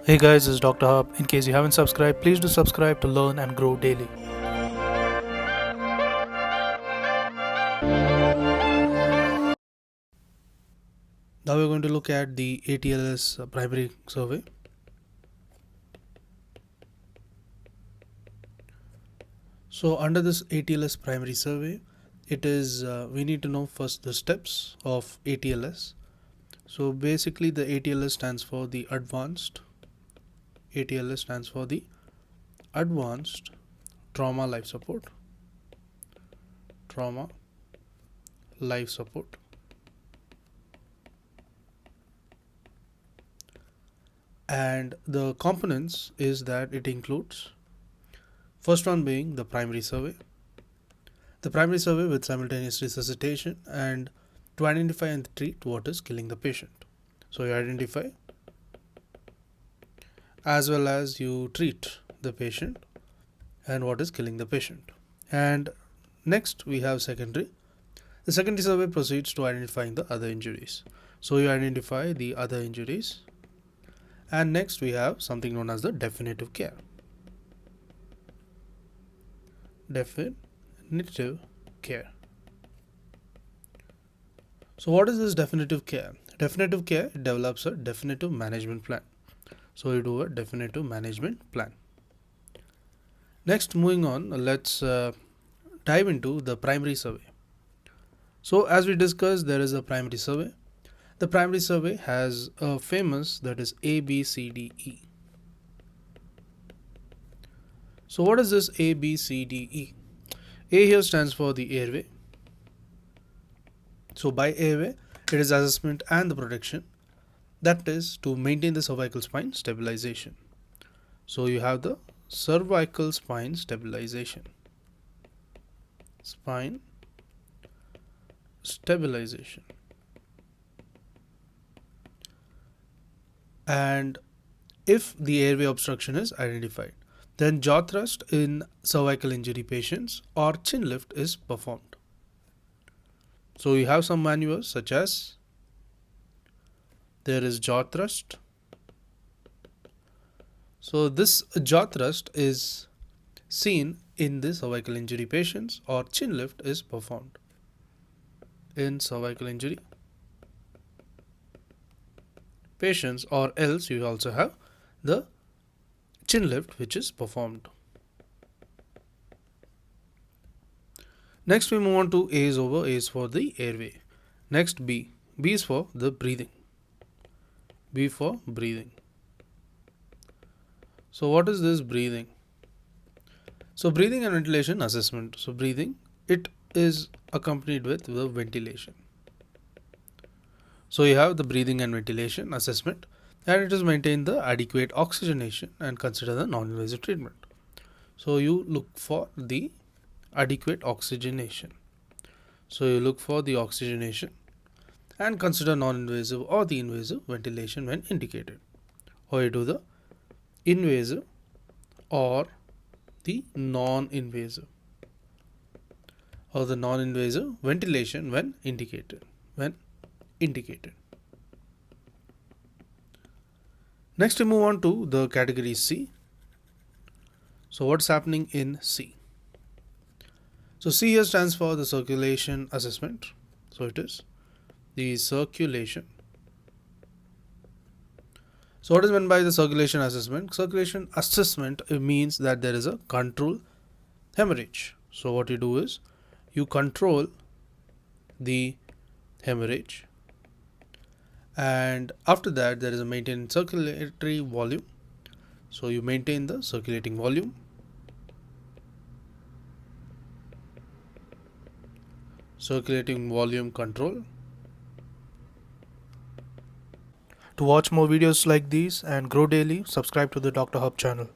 Hey guys, this is Dr. Hub. In case you haven't subscribed, please do subscribe to learn and grow daily. Now we're going to look at the ATLS primary survey. So under this ATLS primary survey, it is we need to know first the steps of ATLS. So basically the ATLS stands for the Advanced Trauma Life Support. And the components is that it includes first one being the primary survey. The primary survey with simultaneous resuscitation and to identify and treat what is killing the patient. So you identify as well as you treat the patient and what is killing the patient. And next we have secondary. The secondary survey proceeds to identifying the other injuries. So you identify the other injuries. And next we have something known as the definitive care. So what is this definitive care? Definitive care develops a definitive management plan. So you do a definitive management plan. Next, moving on, let's dive into the primary survey. So as we discussed, there is a primary survey. The primary survey has a famous, that is A, B, C, D, E. So what is this A, B, C, D, E? A here stands for the airway. So by airway, it is assessment and the protection. That is to maintain the cervical spine stabilization. So you have the cervical spine stabilization. And if the airway obstruction is identified, then jaw thrust in cervical injury patients or chin lift is performed. So you have some maneuvers such as there is jaw thrust. So this jaw thrust is seen in the cervical injury patients or chin lift is performed in cervical injury patients, or else you also have the chin lift which is performed. Next we move on to A is over. A is for the airway. Next B. B is for the breathing. B for breathing. So what is this breathing? So breathing and ventilation assessment. So breathing, it is accompanied with the ventilation. So you have the breathing and ventilation assessment, and it is maintain the adequate oxygenation and consider the non-invasive treatment. So you look for the adequate oxygenation. So you look for the oxygenation and consider non-invasive or the invasive ventilation when indicated. Or you do the invasive or the non-invasive ventilation when indicated. Next we move on to the category C. So what's happening in C? So C here stands for the circulation assessment. So it is the circulation. So what is meant by the circulation assessment? Circulation assessment, it means that there is a control hemorrhage. So what you do is you control the hemorrhage, and after that there is a maintained circulatory volume. So you maintain the circulating volume. Circulating volume control. To watch more videos like these and grow daily, subscribe to the Dr. Hub channel.